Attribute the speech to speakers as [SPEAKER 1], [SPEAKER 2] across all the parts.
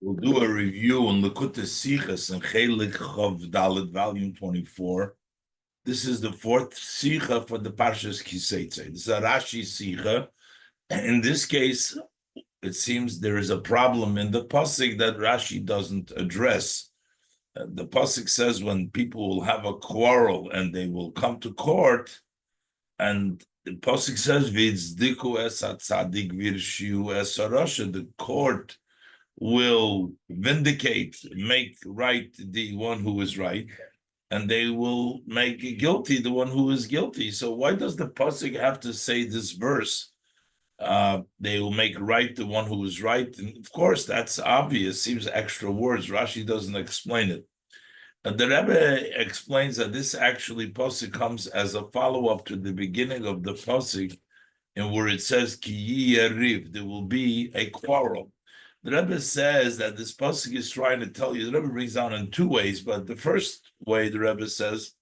[SPEAKER 1] We'll do a review on Likutei Sichos and Chelek Chav Dalet, volume 24. This is the fourth Sicha for the Parshas Teitzei. This is a Rashi Sicha. In this case, it seems there is a problem in the pasuk that Rashi doesn't address. The pasuk says when people will have a quarrel and they will come to court, and the pasuk says "V'tzdiku es hatzadik v'yirshiu es harasha." The court will vindicate, make right the one who is right, and they will make guilty the one who is guilty. So why does the pasuk have to say this verse? They will make right the one who is right. And of course, that's obvious, seems extra words. Rashi doesn't explain it. And the Rebbe explains that this actually pasuk comes as a follow-up to the beginning of the pasuk, and where it says, Ki yariv, there will be a quarrel. The Rebbe says that this pasuk is trying to tell you, the Rebbe brings down in two ways, but the first way the Rebbe says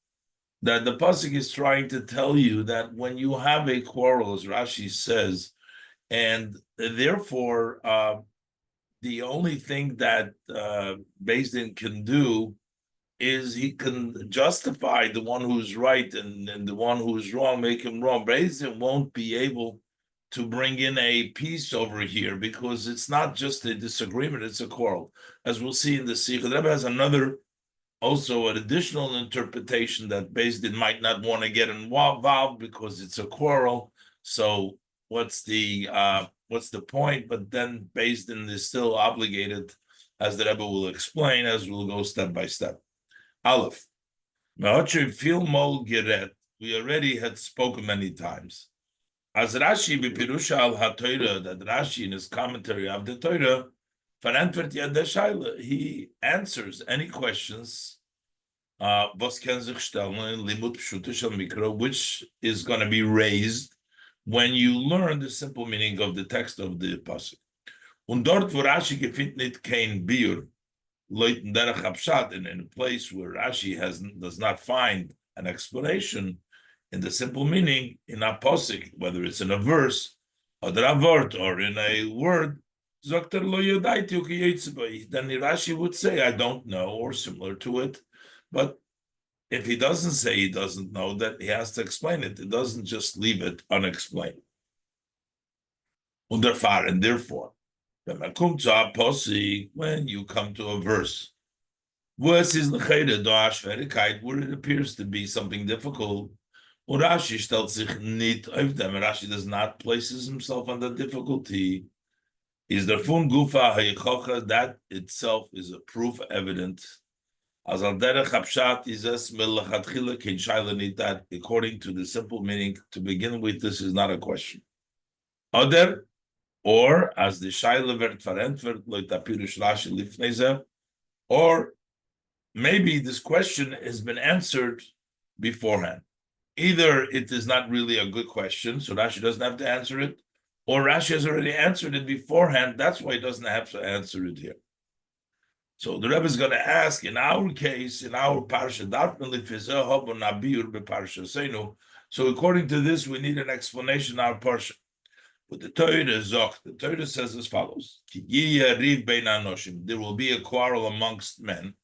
[SPEAKER 1] that the pasuk is trying to tell you that when you have a quarrel, as Rashi says, and therefore the only thing that Beis Din can do is he can justify the one who's right and the one who's wrong, make him wrong. Beis Din won't be able to bring in a peace over here because it's not just a disagreement, it's a quarrel. As we'll see in the Sikh, the Rebbe has also an additional interpretation that Beis Din might not want to get involved because it's a quarrel. So what's the point? But then Beis Din is still obligated, as the Rebbe will explain, as we'll go step by step. Aleph. We already had spoken many times. As Rashi b'Pirusha al HaTorah, that Rashi in his commentary of the Torah, he answers any questions which is going to be raised when you learn the simple meaning of the text of the pasuk. Und dort, wo Rashi gefindet nicht kein Biur, leuten derech Hapshat, and in a place where Rashi does not find an explanation in the simple meaning in a pasuk, whether it's in a verse or a word or in a word, then Rashi would say, I don't know, or similar to it. But if he doesn't say he doesn't know, that he has to explain it. It doesn't just leave it unexplained. And therefore, when you come to a verse, where it appears to be something difficult, Rashi does not place himself under difficulty. Is the fun gufa hayichocha, that itself is a proof evident. As al derech hapshat is as melachatchila kin shaila, that according to the simple meaning, to begin with, this is not a question. Other, or as the shaila vert verantwort loit apirush Rashi lifnei, or maybe this question has been answered beforehand. Either it is not really a good question, so Rashi doesn't have to answer it, or Rashi has already answered it beforehand, that's why he doesn't have to answer it here. So the Rebbe is going to ask, in our case, in our parsha, so according to this, we need an explanation in our parsha. But the Torah says as follows: there will be a quarrel amongst men.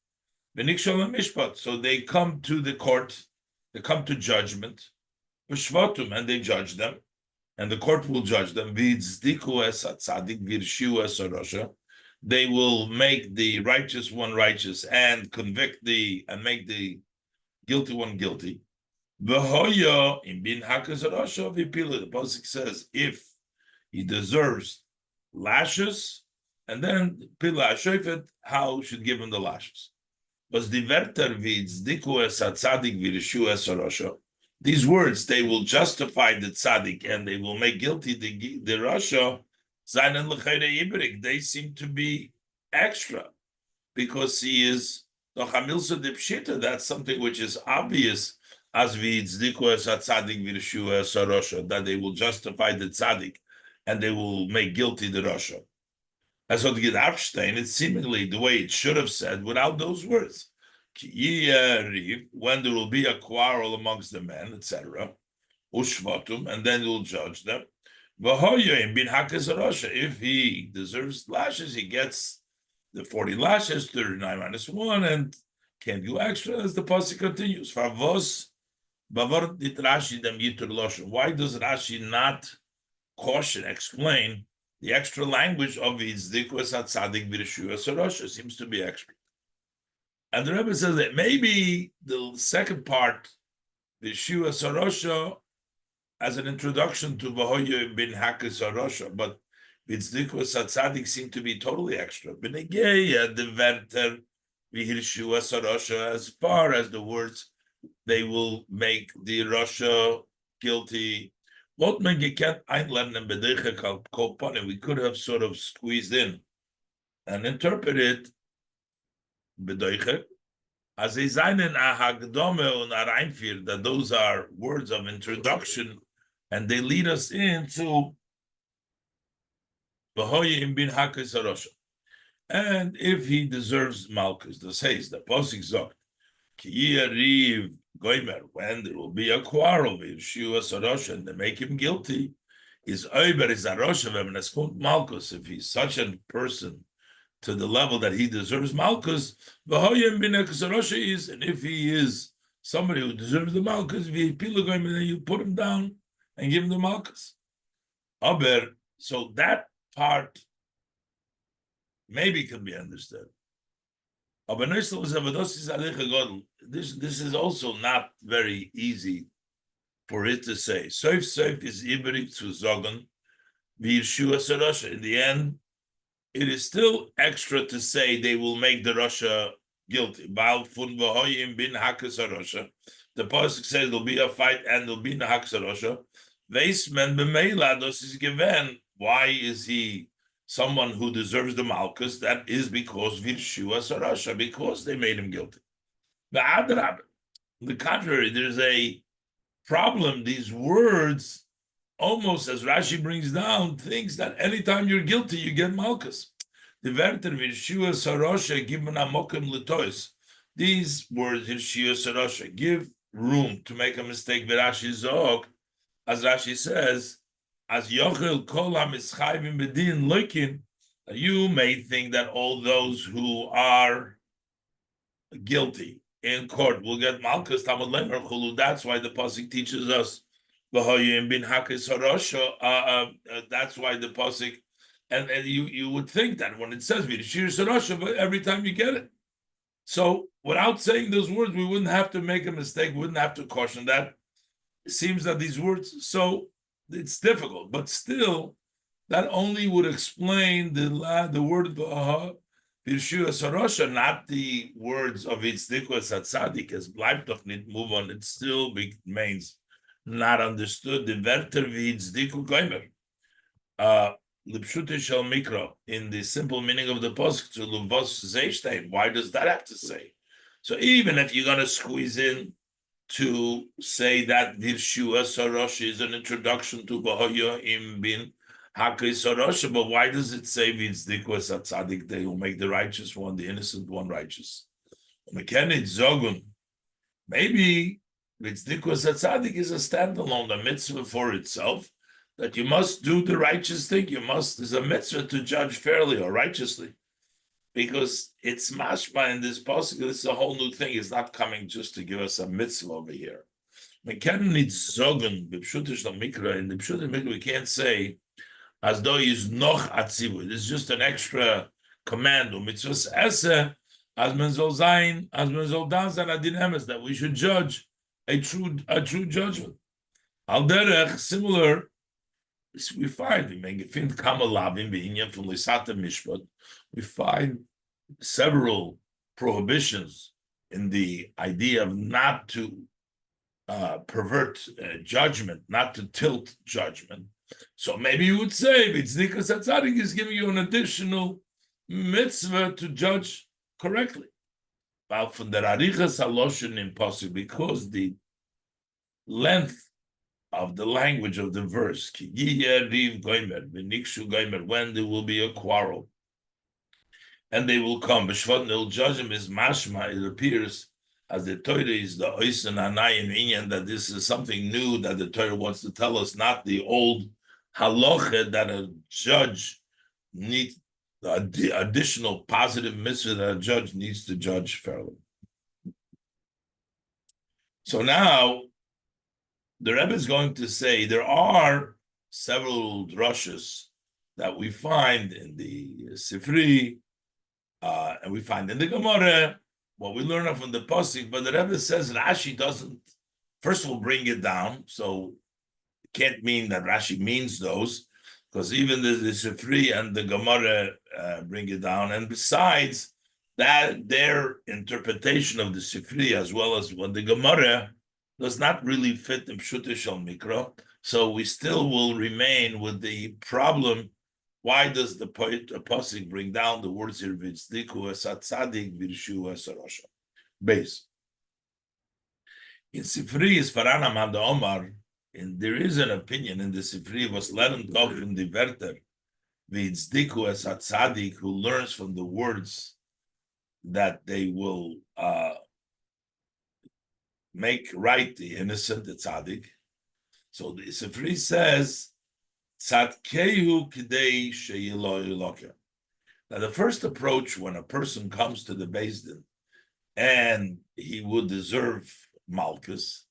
[SPEAKER 1] So they come to the court, they come to judgment, and they judge them, and the court will judge them. They will make the righteous one righteous and convict and make the guilty one guilty. The pasuk says if he deserves lashes, and then pila shofet, how should give him the lashes. These words, they will justify the tzaddik and they will make guilty the rasha. They seem to be extra because he is the chamilsa de pshita. That's something which is obvious as that they will justify the tzaddik and they will make guilty the rasha. As what get Abstein, it's seemingly the way it should have said without those words. When there will be a quarrel amongst the men, etc., ushvatum, and then you'll judge them. If he deserves lashes, he gets the 40 lashes, 39 minus 1, and can't go extra as the pasuk continues. Why does Rashi not caution, explain the extra language of Yitzdikus Hatzadik B'Reshua Sarosha? Seems to be extra. And the Rebbe says that maybe the second part, B'Reshua Sarosha, as an introduction to Vahoye bin Hakis Sarosha, but Yitzdikus Hatzadik seem to be totally extra. B'Negeya the Verter B'Reshua Sarosha, as far as the words, they will make the Russia guilty. We could have sort of squeezed in and interpreted as that those are words of introduction, and they lead us into and if he deserves Malchus, the says the Posik Zok, when there will be a quarrel with Shua Sarosha and they make him guilty, is Malchus. If he's such a person to the level that he deserves Malchus, is, and if he is somebody who deserves the Malchus, then you put him down and give him the Malchus. So that part maybe can be understood. This is also not very easy for it to say. Soif is ibri zu sagen, wie Yeshua Sarosha. In the end, it is still extra to say they will make the Russia guilty. The pasuk says there'll be a fight and there'll be the Haksarosha. Why is he someone who deserves the Malchus? That is because Virshua Sarasha, because they made him guilty. On the contrary, there's a problem. These words, almost as Rashi brings down, thinks that anytime you're guilty, you get Malchus. The Verter Virshua Sarasha given a mokim letois. These words, Virshua Sarasha, give room to make a mistake. Rashi Zog, as Rashi says, as Yochel Kol HaMischayvim B'Din Loikin, you may think that all those who are guilty in court will get Malchus. That's why the pasuk teaches us bin Hakis Harosha. That's why the pasuk, and you would think that when it says V'Shir Sarosha, but every time you get it. So without saying those words, we wouldn't have to make a mistake. We wouldn't have to caution that. It seems that these words, so it's difficult, but still, that only would explain the word Birshua Sarosha, not the words of Yitzdikus Hatzadik, as bleibt doch nicht move on. It still remains not understood. The Verter v'Yitzdiku Goimer, Lipshute Shel Mikra, in the simple meaning of the pasuk to Luvos Zeishtain. Why does that have to say? So even if you're going to squeeze in to say that Virshua Sarosha is an introduction to Bahoya im bin Hakei Sarosha, but why does it say V'Yitzdikus Hatzadik, they will make the righteous one, the innocent one, righteous? Mekenit Zogun, maybe V'Yitzdikus Hatzadik is a standalone, a mitzvah for itself, that you must do the righteous thing. There's a mitzvah to judge fairly or righteously. Because it's mashma in this pasuk, this is a whole new thing. It's not coming just to give us a mitzvah over here. We can't need zogen b'pshutish mikra. In the pshutish mikra, we can't say as though he's noch atzivu. It's just an extra command. Mitzvahs esse as men zol zayin, as men zol dan zan adin emes, that we should judge a true judgment. Al derech, similar. We find we find several prohibitions in the idea of not to pervert judgment, not to tilt judgment. So maybe you would say V'Yitzdikus Hatzadik is giving you an additional mitzvah to judge correctly. But from the Arichas Haloshin impossible, because the length of the language of the verse, when there will be a quarrel, and they will come. They'll judge him is mashma. It appears as the Torah is the oisen anayim inyan, that this is something new that the Torah wants to tell us, not the old halacha that a judge needs the additional positive mitzvah that a judge needs to judge fairly. So now the Rebbe is going to say there are several drushes that we find in the Sifri, and we find in the Gemara, what we learn from the Pasuk, but the Rebbe says Rashi doesn't, first of all, bring it down, so it can't mean that Rashi means those, because even the Sifri and the Gemara bring it down, and besides that, their interpretation of the Sifri, as well as what the Gemara, does not really fit the Pshuta Shel Mikra, so we still will remain with the problem. Why does the Pasuk bring down the words here? V'tzdiku es hatzadik v'yirshu es harasha. Base. In Sifri is Farana Manda Omar, and there is an opinion in the Sifri was Lernen Tov from the Werter v'tzdiku es hatzadik, who learns from the words that they will make right the innocent, the tzaddik. So the Sifri says, tzadkehu kidei sheyilo yiloka. Now the first approach when a person comes to the Beis Din and he would deserve malchus,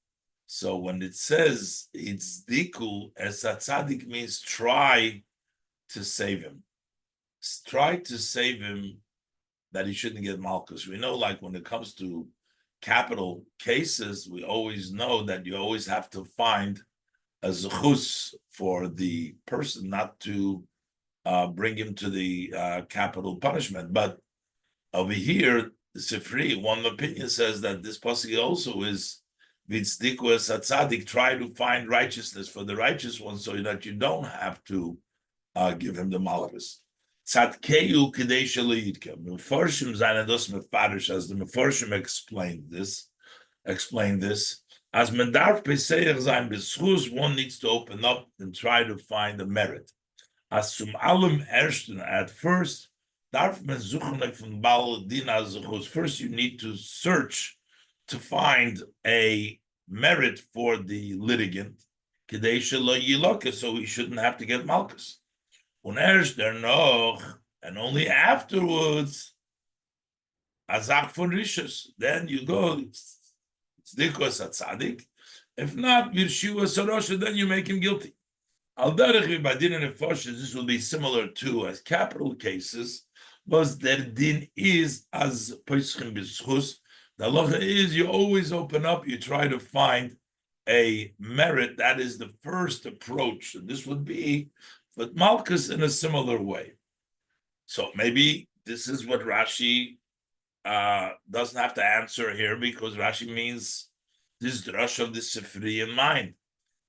[SPEAKER 1] so when it says it's diku as a tzaddik means try to save him. Try to save him that he shouldn't get malchus. We know, like when it comes to capital cases, we always know that you always have to find a zechus for the person not to bring him to the capital punishment. But over here, the Sifri, one opinion says that this pasuk also is v'tzdiku es hatzadik, try to find righteousness for the righteous one so that you don't have to give him the malchus. Tzadkehu k'dei shelo yidke. Meforshim zayin dos mefarish, as the Meforshim explained this. As mendarf peseich zayin b'schus, one needs to open up and try to find a merit. As zum allem ersten, at first, darf men suchen von Baal Din azechus. First, you need to search to find a merit for the litigant, k'dei shelo yiloka, so he shouldn't have to get malchus. Und erst noch, and only afterwards, azach von rishus. Then you go, tzdiku es hatzadik. If not, virshu es harasha, then you make him guilty. Al derech v'badin and nefoshes, this will be similar to as capital cases, because their din is as poischim b'schus. The halacha is you always open up, you try to find a merit. That is the first approach. And this would be, but malchus in a similar way. So maybe this is what Rashi doesn't have to answer here, because Rashi means this drush of the Sifri in mind.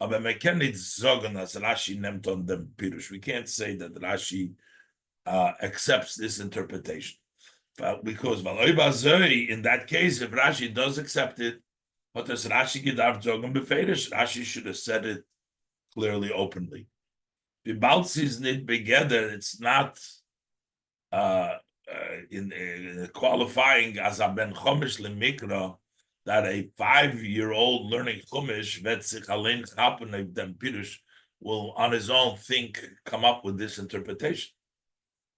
[SPEAKER 1] We can't say that Rashi accepts this interpretation. Because in that case, if Rashi does accept it, what does Rashi gedacht sagen beferish? Rashi should have said it clearly, openly. It's not in qualifying as a ben chomish lemikra that a 5-year-old learning chumash will on his own come up with this interpretation.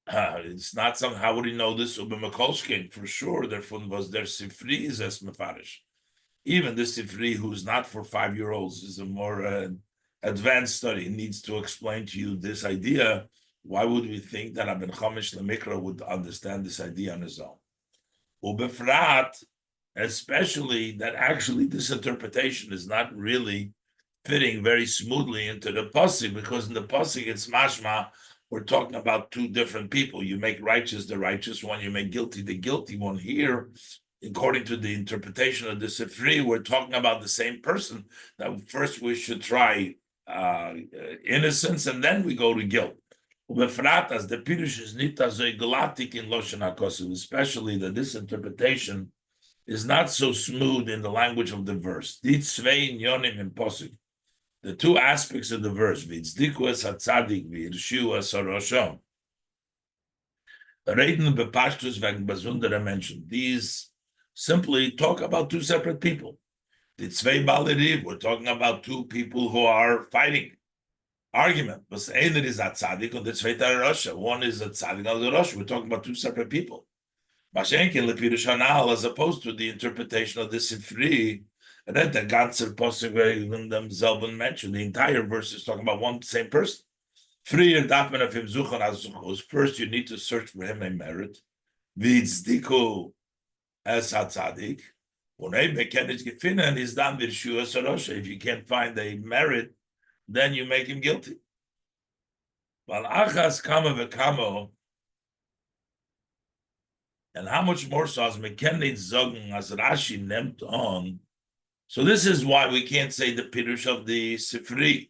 [SPEAKER 1] It's not something. How would he know this? For sure, therefore was their sifri is as mefarish. Even the sifri who's not for 5-year-olds is a more advanced study. It needs to explain to you this idea. Why would we think that Aben Chomish Lemikra would understand this idea on his own? Ubefrat, especially that actually this interpretation is not really fitting very smoothly into the pasuk, because in the pasuk it's mashma, we're talking about two different people. You make righteous the righteous one, you make guilty the guilty one. Here, according to the interpretation of the Sifri, we're talking about the same person. That first we should try innocence, and then we go to guilt. As the Pirush is nita zoiglatik in Loshen HaKosev, especially that this interpretation is not so smooth in the language of the verse. Ditzvei yonim in posuk, the two aspects of the verse, v'tzdiku es hatzadik v'yirshu es harasha. Reden bepashtus wegen besondere Menschen. These simply talk about two separate people. Ditzvei baliriv, we're talking about two people who are fighting. argument. But einer is a tzaddik and the zweite a Russia. One is a tzaddik, another Russia. We're talking about two separate people. Mashenkin lepirush hanal, as opposed to the interpretation of the Sifri, and then the ganze posting where themselves mentioned the entire verse is talking about one same person. Frier darf man auf him suchen als Zuchos. First, you need to search for him a merit. V'tzdiku es hatzadik. Und ein bekennt gefunden is dann Virshua Sarosha. If you can't find a merit, then you make him guilty. Val achas kama v'kamo. And how much more so as mekenit zogen as Rashi nemt on. So this is why we can't say the pirush of the Sifri.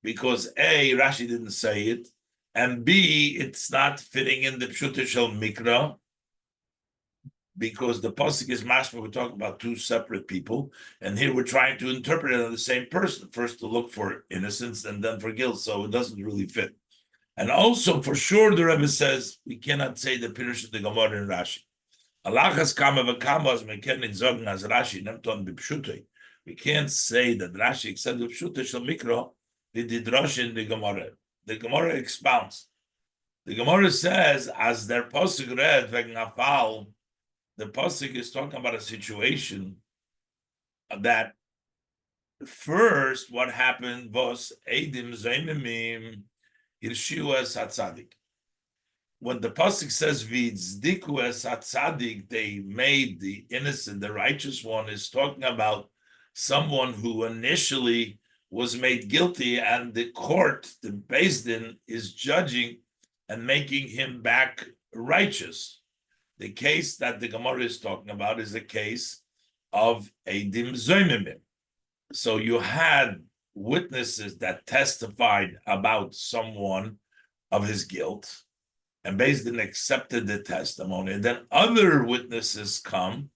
[SPEAKER 1] Because A, Rashi didn't say it, and B, it's not fitting in the Pshuta Shel Mikra, because the pasuk is mashma, we're talking about two separate people, and here we're trying to interpret it on the same person, first to look for innocence and then for guilt, so it doesn't really fit. And also, for sure, the Rebbe says, we cannot say the Pirush of the Gemara in Rashi. Alachas kama v'kama as mekenit zogen as Rashi nemton b'pshutei. We can't say that Rashi except the Pshuta Shel Mikra, the Didrash in the Gemara. The Gemara expounds. The Gemara says, as their pasuk read, Vegnafal, the pasuk is talking about a situation that first what happened was Eidim Zaimimim Irshiu es Hatzadik. When the pasuk says V'tzdiku es Hatzadik, they made the innocent, the righteous one, is talking about someone who initially was made guilty, and the court, the Beis Din, is judging and making him back righteous. The case that the Gemara is talking about is the case of Eidim Zoimimim. So you had witnesses that testified about someone of his guilt, and Beis Din accepted the testimony. And then other witnesses come,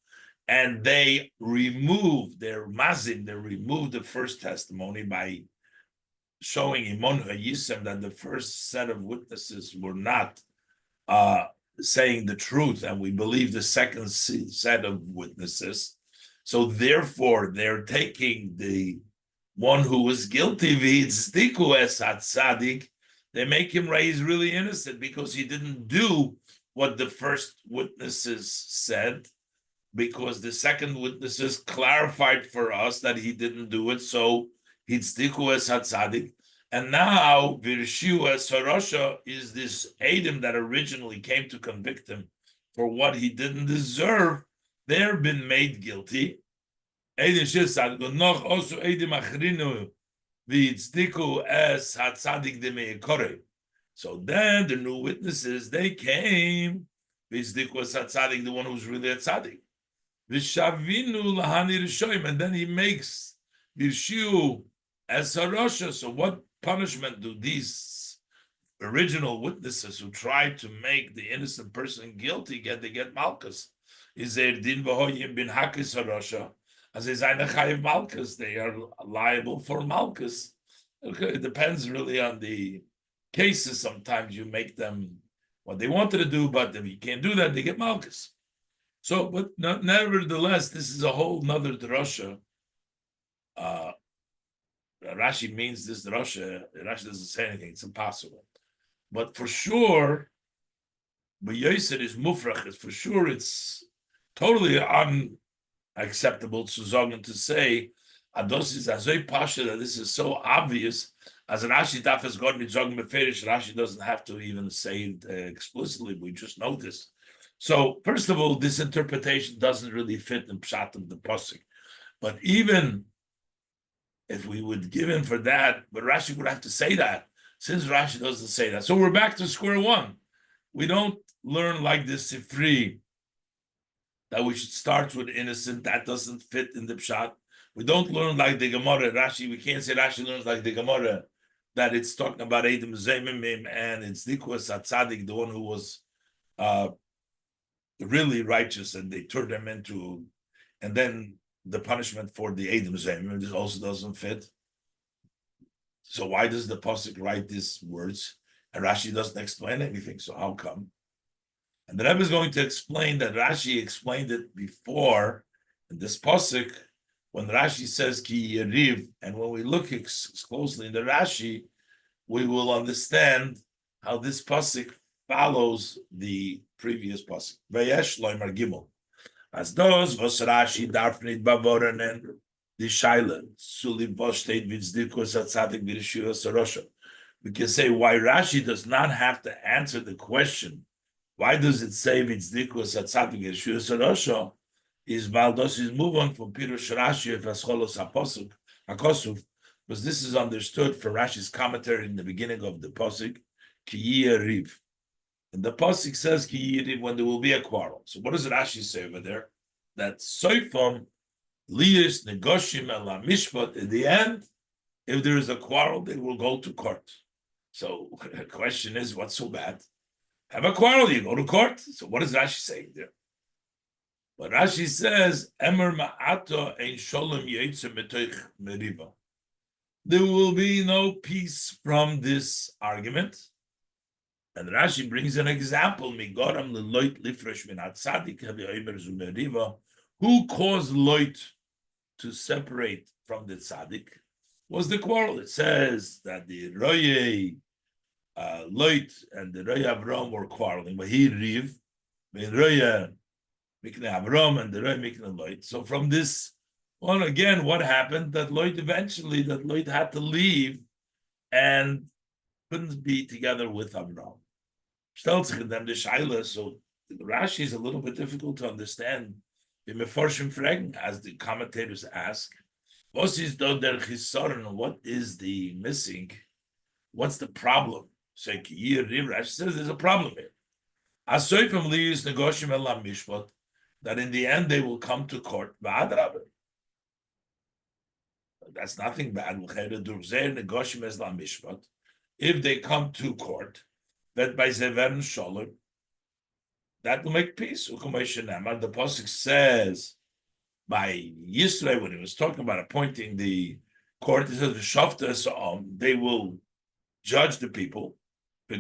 [SPEAKER 1] and they remove their mazim, they remove the first testimony by showing Imon HaYisem that the first set of witnesses were not saying the truth, and we believe the second set of witnesses. So therefore, they're taking the one who was guilty, v'tzdiku es hatzadik, they make him raise really innocent because he didn't do what the first witnesses said, because the second witnesses clarified for us that he didn't do it, so hitzdiku es hatzadik. And now Virshiu es Harosha is this Eidim that originally came to convict him for what he didn't deserve. They've been made guilty. Also Eidim achrinu v'hitzdiku es hatzadik de meikore. So then the new witnesses, they came, v'hitzdiku es hatzadik, the one who's really a tzaddik. V'shavinu lahani rishoyim, and then he makes Virshiu as Harosha. So what punishment do these original witnesses who tried to make the innocent person guilty get? They get malchus. Is there din v'hoyim bin hakis Harosha? As they say, malchus, they are liable for malchus. Okay, it depends really on the cases. Sometimes you make them what they wanted to do, but if you can't do that, they get malchus. So, but nevertheless, this is a whole nother drasha. Rashi means this drasha. Rashi doesn't say anything; it's impossible. But for sure, B'Yosef is mufrach. For sure, it's totally unacceptable to Zogan to say Ados is azoi pasha that this is so obvious. As Rashi daf has got mit Zogan beferish, Rashi doesn't have to even say it explicitly. We just know this. So, first of all, this interpretation doesn't really fit in Pshat of the Pasuk. But even if we would give in for that, but Rashi would have to say that, since Rashi doesn't say that. So we're back to square one. We don't learn like this Sifri, that we should start with innocent, that doesn't fit in the Pshat. We don't learn like the Gemara, Rashi, we can't say Rashi learns like the Gemara, that it's talking about Eidim Zeimimim, and it's Dikwas Atzadik, the one who was really righteous, and they turned him into, and then the punishment for the Eidim Zeimim, this also doesn't fit. So why does the Pasuk write these words? And Rashi doesn't explain anything, so how come? And the Rebbe is going to explain that Rashi explained it before in this Pasuk, when Rashi says Ki Yeriv, and when we look closely in the Rashi, we will understand how this pasuk follows the previous pasuk. Vayesh loymar gimel. As those was Rashi darf nicht bewohnen die Scheile zu was steht wie Zdikus Atzadik B'Rishua Sarosha. We can say why Rashi does not have to answer the question. Why does it say Vitzdikus Atzadik B'Rishua Sarosha? Is Valdos is move on from Pirush Rashi of Ascholos Akosuf, because this is understood from Rashi's commentary in the beginning of the pasuk Ki Riv. And the pasuk says Ki Riv when there will be a quarrel. So what does Rashi say over there? That Soifam Lias Negoshim Ela Mishpat. In the end, if there is a quarrel, they will go to court. So the question is, what's so bad? Have a quarrel, you go to court. So what is Rashi saying there? But Rashi says, Emer ma'ato ein sholem yetzer metoich meriva. There will be no peace from this argument. And Rashi brings an example. Migoram leloit lifresh min hatzadik have'omer zu meriva. Who caused Loit to separate from the tzaddik? Was the quarrel. It says that the Roye Loit and the Roye Avram were quarreling, but he Riv, the Roye Mikne Avram and the Roye Mikne Loit. So from this one again, what happened? That Loit eventually, had to leave and couldn't be together with Avram. So Rashi is a little bit difficult to understand. As the commentators ask, what is the missing? What's the problem? So Rashi says there's a problem here. That in the end they will come to court. That's nothing bad. If they come to court, that by Zevern Sholem, that will make peace. The pasuk says by Yisrael when he was talking about appointing the court, he says they will judge the people. So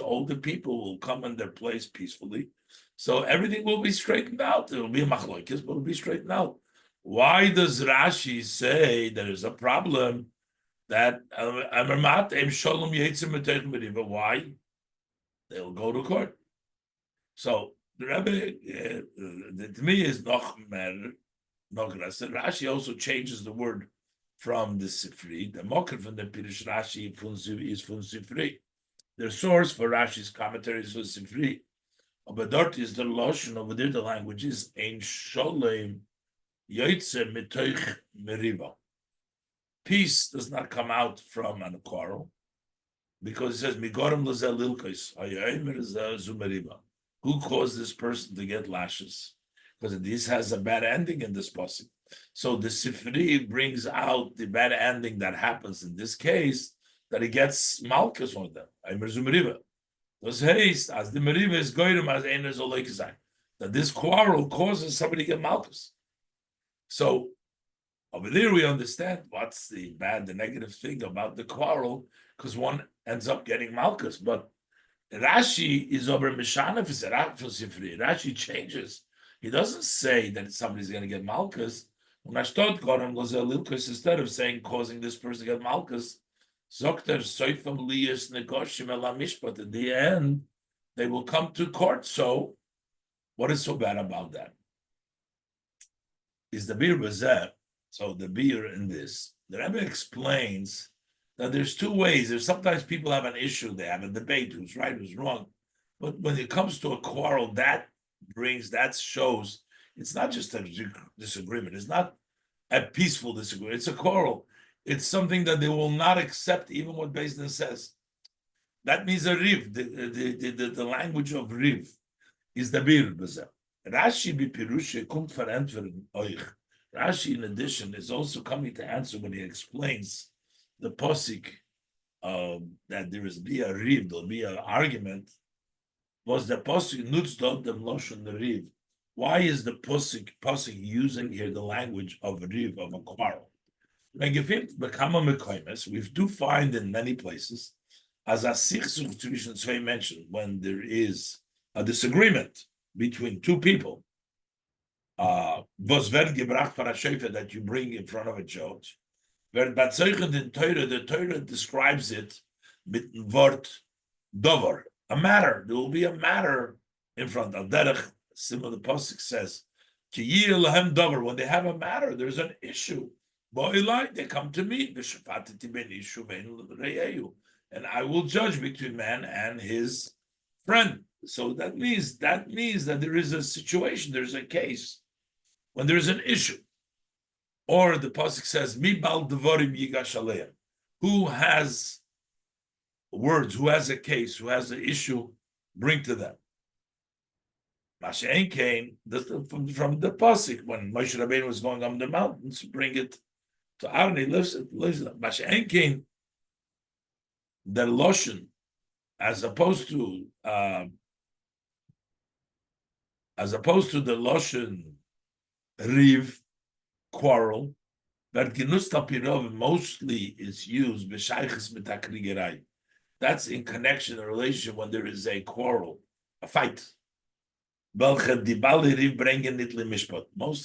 [SPEAKER 1] all the people will come in their place peacefully. So everything will be straightened out. There will be a machlokes, but it will be straightened out. Why does Rashi say there is a problem that why? They'll go to court. So the Rebbe, to me, is noch Rashi also changes the word from the Sifri. The Moker from the Pirush Rashi is from Sifri. The source for Rashi's commentary is from Sifri. But dort is the Lashon, over there the language is Ein Sholem Yoitze Metoich Meriva. Peace does not come out from a quarrel, because it says Migorim Lazel Lilkos Hayomer Zumeriva. Who caused this person to get lashes? Because this has a bad ending in this pasuk. So the Sifri brings out the bad ending that happens in this case, that he gets Malchus on them. Hayomer Zumeriva. Those haste as the Meriva is goyim as Einer Zolekizai. That this quarrel causes somebody to get Malchus. So over there we understand what's the negative thing about the quarrel, because one ends up getting Malchus. But Rashi is over Mishanef is Sifri. Rashi changes. He doesn't say that somebody's going to get Malchus. Instead of saying causing this person to get Malchus, Zokter Soifam Lias Negoshim Ela Mishpat. At the end, they will come to court. So, what is so bad about that? Is the beer bazeh? So the beer in this, the Rebbe explains that there's two ways. There's sometimes people have an issue, they have a debate, who's right, who's wrong. But when it comes to a quarrel, that shows it's not just a disagreement. It's not a peaceful disagreement. It's a quarrel. It's something that they will not accept, even what Beis Din says. That means a riv. The language of riv is the bir bazeh. Rashi b'pirushe kommt verantworten euch. Rashi, in addition, is also coming to answer when he explains the posik that there is be a riv, there'll be an argument. Was the posik nutz dot dem loshon the riv? Why is the posik using here the language of riv, of a quarrel? We do find in many places, as a sichsuch zwischen zwei Menschen, when there is a disagreement between two people, was wird gebracht for a shefer that you bring in front of a judge. Where Batzeuchen in Torah, the Torah describes it mit dem Wort Dover, a matter. There will be a matter in front of Derech. Similar, the pasuk says, "Ki yir lahem Dover." When they have a matter, there's an issue. Bo'ilai, they come to me. V'shafatiti ben ishu ben reyehu, and I will judge between man and his friend. So that means that there is a situation, there's a case when there is an issue. Or the pasuk says, "Mi bal devarim yigash aleim," who has words, who has a case, who has an issue, bring to them. Mashen came from the pasuk when Moshe Rabbeinu was going on the mountains, bring it to Aaron. He lives Mashen came the loshen, as opposed to the loshen riv, quarrel, but ginus tapirov mostly is used b'shaychus mitakrigerai. That's in connection, a relationship when there is a quarrel, a fight. Mostly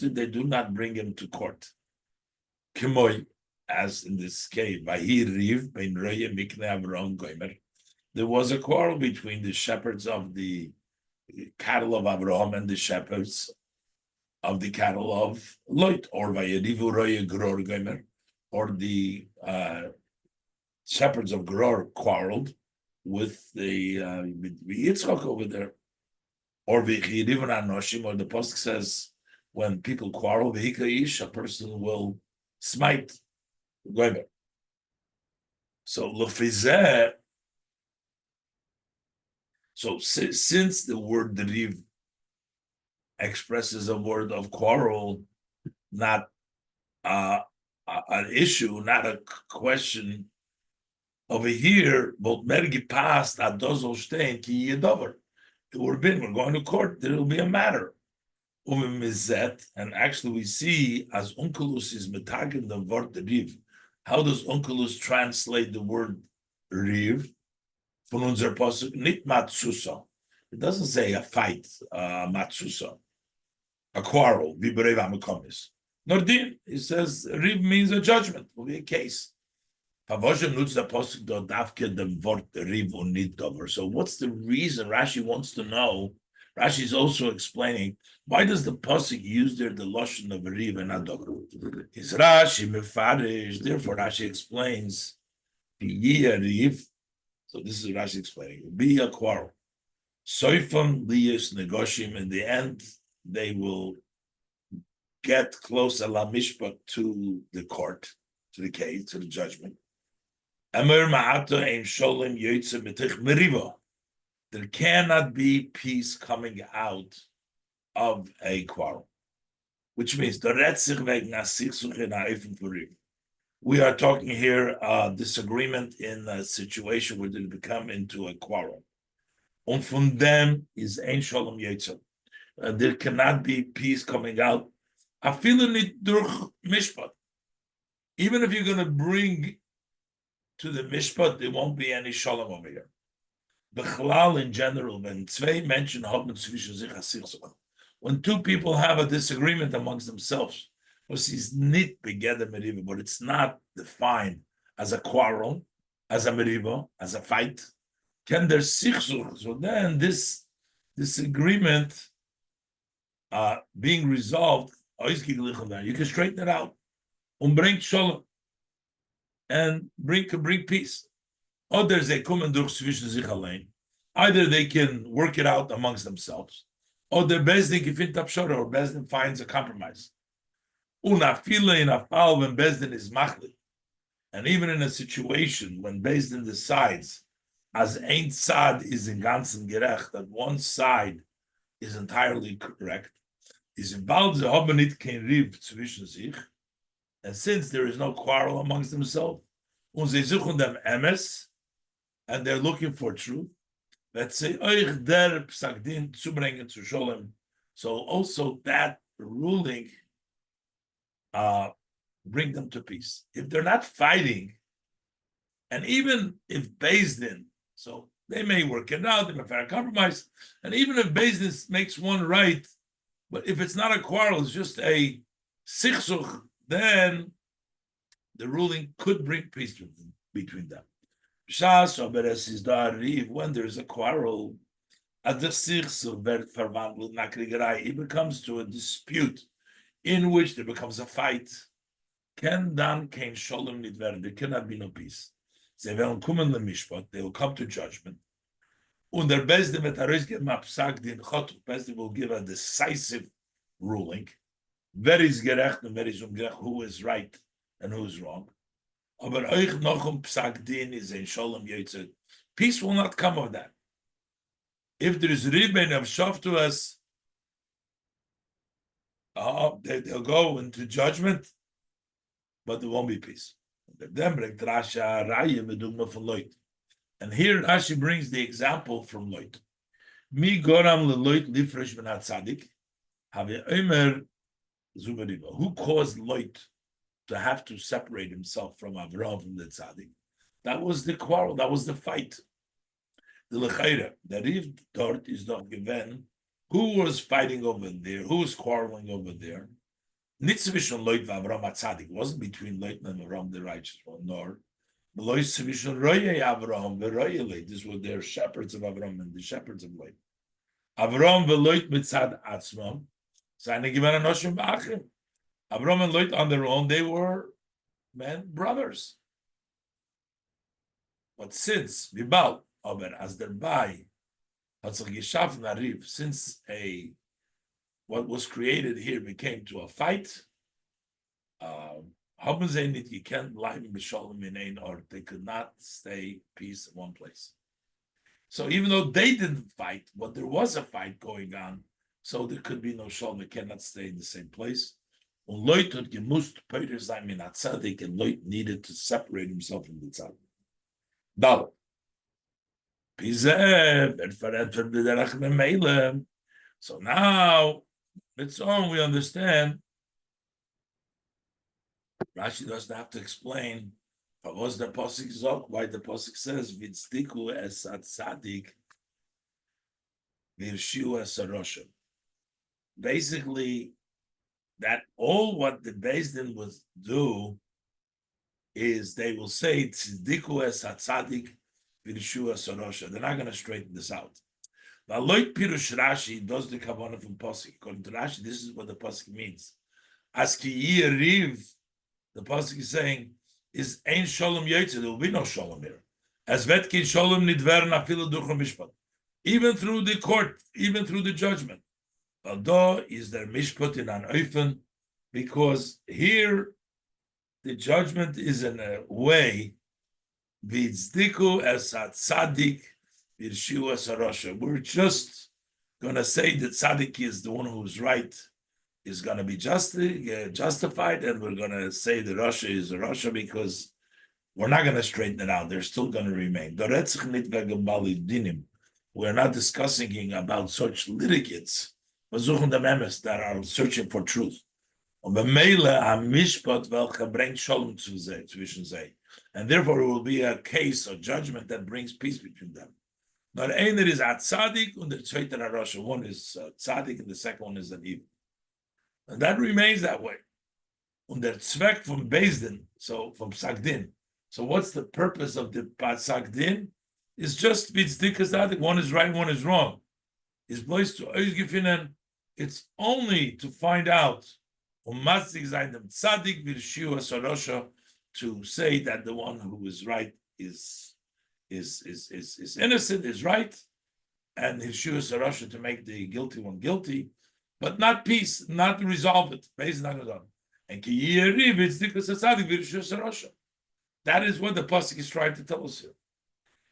[SPEAKER 1] they do not bring him to court. Kimoy, as in this case, there was a quarrel between the shepherds of the cattle of Abraham and the shepherds of the cattle of Lot, or the shepherds of Geror quarreled with the Yitzchak over there. Or the pasuk says, when people quarrel, a person will smite Gomer. So since the word deriv expresses a word of quarrel, not an issue, not a question. Over here, both mergi passed at dozel stein ki yedover. It would have been, we're going to court, there will be a matter. And actually we see as Onkelos is metagim the word riv. How does Onkelos translate the word riv? Von unser pasuk nit matsusa. It doesn't say a fight, matsusa, a quarrel. Nordin, it says riv means a judgment, will be a case. So what's the reason? Rashi wants to know. Rashi is also explaining, why does the pasuk use there the lashon of riv and not dover? Is Rashi mefarish? Therefore, Rashi explains, riv. So this is Rashi explaining. Be a quarrel. Soifam liyus negoshim. In the end, they will get close ala mishpat to the court, to the case, to the judgment. There cannot be peace coming out of a quarrel, which means we are talking here disagreement in a situation where they become into a quarrel. Und von dem is ein shalom yetzer. There cannot be peace coming out. Afilu nit durch mishpat. Even if you're going to bring to the mishpat, there won't be any shalom over here. Bechlal in general, when zwei Menschen haben zwischen sich a sichsuch, when two people have a disagreement amongst themselves, was is nit begeder meriva, but it's not defined as a quarrel, as a meriva, as a fight. Can there sichsuch? So then this disagreement being resolved, you can straighten it out. Bring shalom. And bring peace. Others they come and durch zwischen sich allein. Either they can work it out amongst themselves, or the Bezdin gefindt abshora, or Bezdin finds a compromise. Unafile in a fall when Bezdin is machli, and even in a situation when Bezdin decides, as ein sad is in ganzen gerecht, that one side is entirely correct, is in bald ze haben nit kein riv zwischen sich. And since there is no quarrel amongst themselves, und sie suchen dem emes, and they're looking for truth, let's say, euch der psakdin zubringen zu sholem. So also that ruling bring them to peace. If they're not fighting, and even if Bezdin, so they may work it out, they may find a compromise, and even if Bezdin makes one right, but if it's not a quarrel, it's just a sichsuch, then the ruling could bring peace between them. Shas oberes is da'ariv, when there's a quarrel, at the sichsur werd verwandelt nach Kriegerei, it becomes to a dispute in which there becomes a fight. Ken dan kein shalom nit werden, there cannot be no peace. They will kommen lemishpat, they will come to judgment. Und der Bezdin mit Arizgem Psak din Chotu, Bezdin will give a decisive ruling. Wer is gerecht and wer is ungerecht, who is right and who is wrong. Aber euch noch Psak din is ein Shalom Yotze. Peace will not come of that. If there is Ribein of Shoftuas, they'll go into judgment, but there won't be peace. Then bringt Rasha Raya medugma von Leut. And here Rashi brings the example from Lot. Mi goram leLot lifresh ben hatzadik, have Omer zuberiva. Who caused Lot to have to separate himself from Avraham from the tzaddik? That was the quarrel. That was the fight. The lechayra, the riv dort is not given. Who was fighting over there? Who was quarreling over there? Nitzvishon Lot v'Avraham hatzadik. It wasn't between Lot and Avraham the righteous one, nor. This were their shepherds of Avram and the shepherds of Lot. Avram veLot mitzad atzmam. Avram and Lot on their own, they were brothers. But since Vibal, as thereby, since what was created here became to a fight, you can't lie in or they could not stay peace in one place. So even though they didn't fight, but there was a fight going on, so there could be no shalom. They cannot stay in the same place. And Lot needed to separate himself from the tzaddik. So now, it's on. We understand. Rashi doesn't have to explain why the pasuk says "Vitzdiku es atzadik v'yirshiu es harosha." Basically, that all what the Beis Din will do is they will say "Tzdiku es atzadik v'yirshiu es harosha." They're not going to straighten this out. Now, like Pirush Rashi does the kavanah from pasuk. According to Rashi, this is what the pasuk means. As ki yiriv. The pasuk is saying, "Is ein shalom yotze." There will be no shalom here. As vetkin shalom nidver nafilu duchra mishpat. Even through the court, even through the judgment. Although is there mishpat in an oifen, because here the judgment is in a way vitzdiku es tzaddik v'yirshiu es harosha. We're just going to say that tzaddik is the one who's right. Is going to be justified, and we're going to say the Russia is a Russia because we're not going to straighten it out. They're still going to remain. We're not discussing about such litigants that are searching for truth. And therefore, it will be a case or judgment that brings peace between them. Not einer is at tzaddik, and the zweiter Russia. One is tzaddik, and the second one is an evil. And that remains that way. Und der Zweck from Beis Din, so from Psak Din. So what's the purpose of the Psak Din? It's just that one is right, one is wrong. It's placed to ausgefinden. It's only to find out matzig sein dem Tzadik v'yirshiu es harosha, to say that the one who is right is innocent, is right, and yirshiu es harosha, to make the guilty one guilty. But not peace, not to resolve it. And that is what the pasuk is trying to tell us here.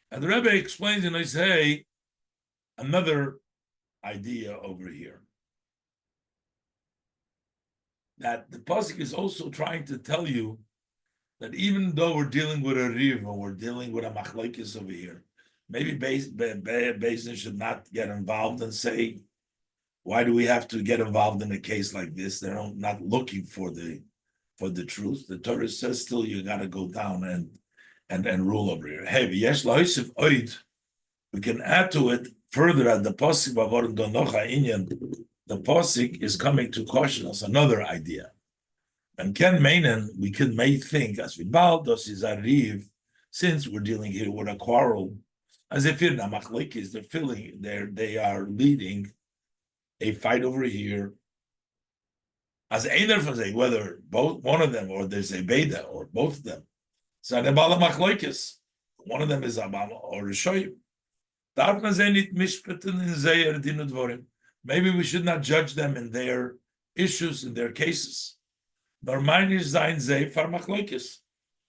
[SPEAKER 1] And the Rebbe explains in Isaiah another idea over here. That the pasuk is also trying to tell you that even though we're dealing with a riv, or we're dealing with a machlokes over here, maybe Beis Din should not get involved and say, why do we have to get involved in a case like this? They're not looking for the truth. The Torah says still you got to go down and rule over here. Hey, yesh la'osif oid. We can add to it further at the pasuk b'avorim donocha inyan. The pasuk is coming to caution us another idea. And Ken Mainen, may think as we baldos is a riv, since we're dealing here with a quarrel, as if in Amachlikis, they are leading a fight over here. As einer von say whether both one of them or there's a beta or both of them. So the bala Machlikis, one of them is Abama or Rishoyim. Maybe we should not judge them in their issues, in their cases.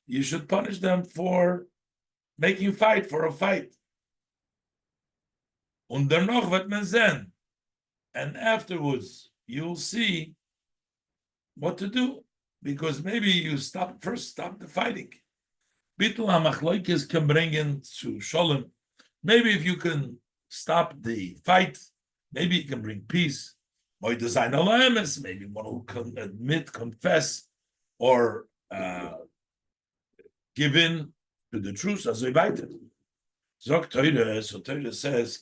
[SPEAKER 1] You should punish them for making fight for a fight. And afterwards, you'll see what to do, because maybe you stop the fighting. Bitul HaMachloikis can bring in to Sholem. Maybe if you can stop the fight, maybe you can bring peace. Maybe one who can admit, confess, or give in to the truth as we bite it. So Torah says,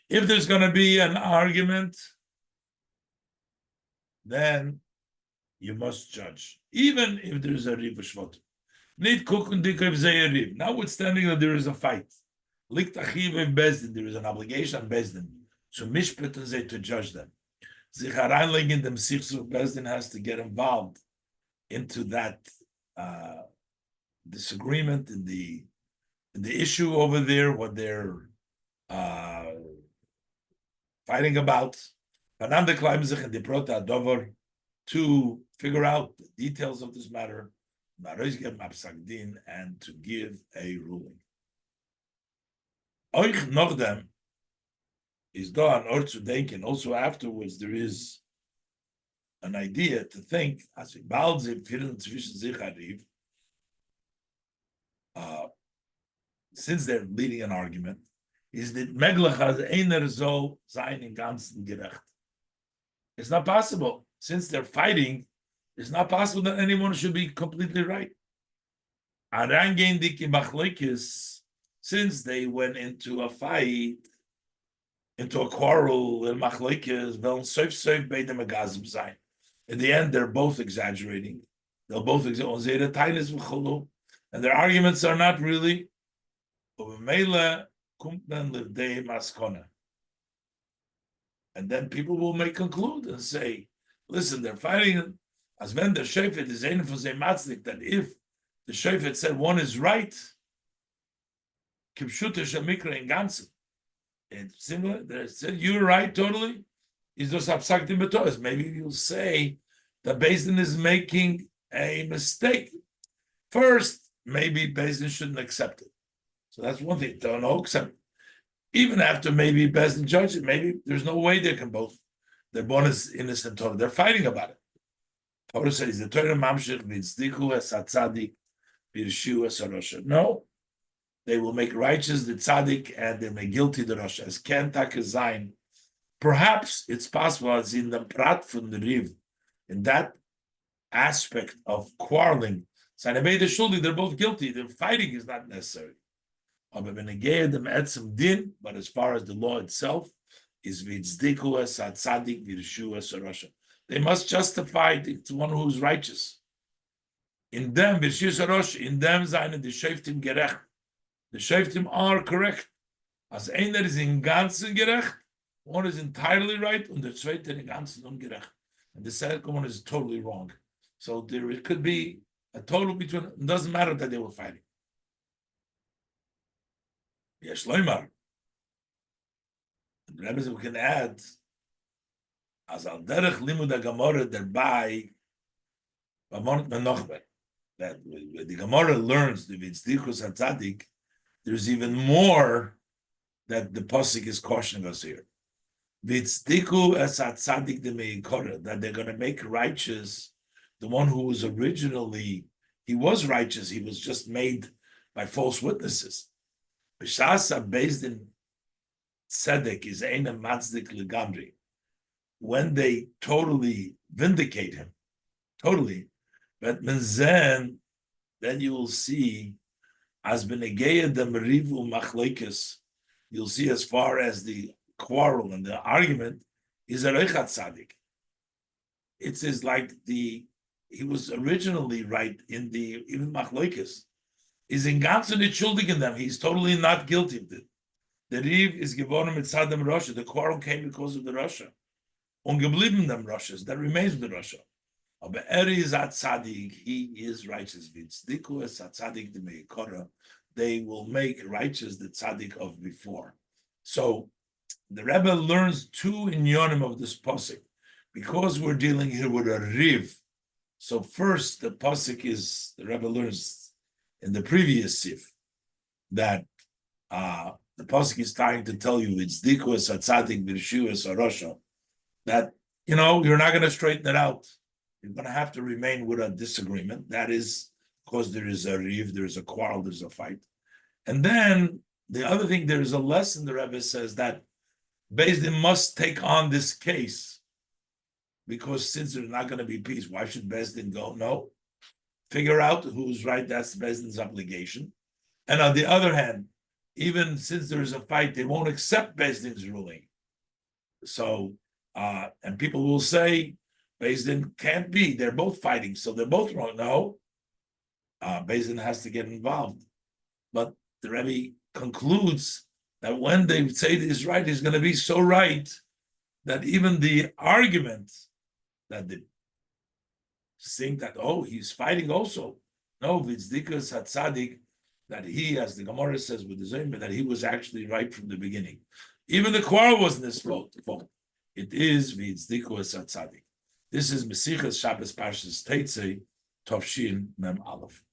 [SPEAKER 1] if there's going to be an argument, then you must judge, even if there's a riv ushvat. Notwithstanding that there is a fight, there is an obligation on Bezdin to judge them. Bezdin has to get involved into that disagreement in the issue over there, what they're fighting about, to figure out the details of this matter, and to give a ruling. Is done or to think, and also afterwards there is an idea to think as we since they're leading an argument, is that Meglach has einer soll sein im Ganzen gerecht. It's not possible. Since they're fighting, it's not possible that anyone should be completely right. Since they went into a fight, into a quarrel, in the end, they're both exaggerating. They'll both exaggerate, and their arguments are not really. And then people will conclude and say, listen, they're fighting as when the Shofet is ein for matzlik, that if the Shofet said one is right, kipshute shamikra in ganzen. It's similar. They said you're right totally. Is those absaktim betois? Maybe you'll say that Beis Din is making a mistake. First, maybe Beis Din shouldn't accept it. So that's one thing. Don't accept it. Even after maybe Beis Din judge it, maybe there's no way they can both. The one is innocent Torah. They're fighting about it. Torah says the Torah mamshich v'tzdiku es hatzadik v'yirshu es harosha. No, they will make righteous the tzaddik and they make guilty the rosha. As Ken Zayin. Perhaps it's possible as in the prat from the riv, in that aspect of quarreling. They're both guilty. Their fighting is not necessary. But as far as the law itself is v'tzdiku es hatzadik v'yirshu es harosha. They must justify it to one who's righteous. In them, in them, the Shoftim gerecht. The Shoftim are correct. As einer is in ganzen gerecht, one is entirely right, and the zweite in ganzen ungerecht. And the second one is totally wrong. So there could be a total between. It doesn't matter that they were fighting. Yes, Leimar. And the Rebbe we can add. As al derech limud Gemara thereby, that the Gemara learns the v'tzdikus hatzadik, there's even more that the pasuk is cautioning us here. V'tzdiku es hatzadik de meikora, that they're going to make righteous the one who was originally, he was righteous, he was just made by false witnesses. B'shasa Beis Din tzedek is eina matzdik legamri. When they totally vindicate him, totally, but then you will see as benegeya the merivu machlekes, you'll see as far as the quarrel and the argument is a reichat tzaddik. it says like he was originally right in the even Machlokes. Is in ganzen nicht schuldig in them. He's totally not guilty of it. The Riv is geworden mit Saddam Russia. The quarrel came because of the Russia. Und geblieben them Russias. That remains with the Russia. Aber is at Tzaddik. He is righteous. V'tzdiku es at Tzaddik de meikora. They will make righteous the Tzaddik of before. So the Rebbe learns two inyonim of this pasuk. Because we're dealing here with a Riv. So first, the pasuk is, the Rebbe learns in the previous sif, that the pasuk is trying to tell you it's dikus atzadik b'rishuas arosha, that you're not going to straighten it out. You're going to have to remain with a disagreement. That is because there is a riv, there is a quarrel, there's a fight. And then the other thing, there is a lesson. The Rebbe says that Beis Din must take on this case because since there's not going to be peace, why should Beis Din go? No. Figure out who's right, that's Beis Din's obligation. And on the other hand, even since there's a fight, they won't accept Beis Din's ruling. So, and people will say, Beis Din can't be, they're both fighting, so they're both wrong. No, Beis Din has to get involved. But the Rebbe concludes that when they say this right, he's going to be so right that even the argument that the think that, he's fighting also. No, V'tzdikas HaTzadik, that he, as the Gemara says with the Zayim, that he was actually right from the beginning. Even the quarrel wasn't his fault. It is V'tzdikas HaTzadik. This is Mesichas Shabbos Parshas Teitzei, Tovshin Mem Aleph.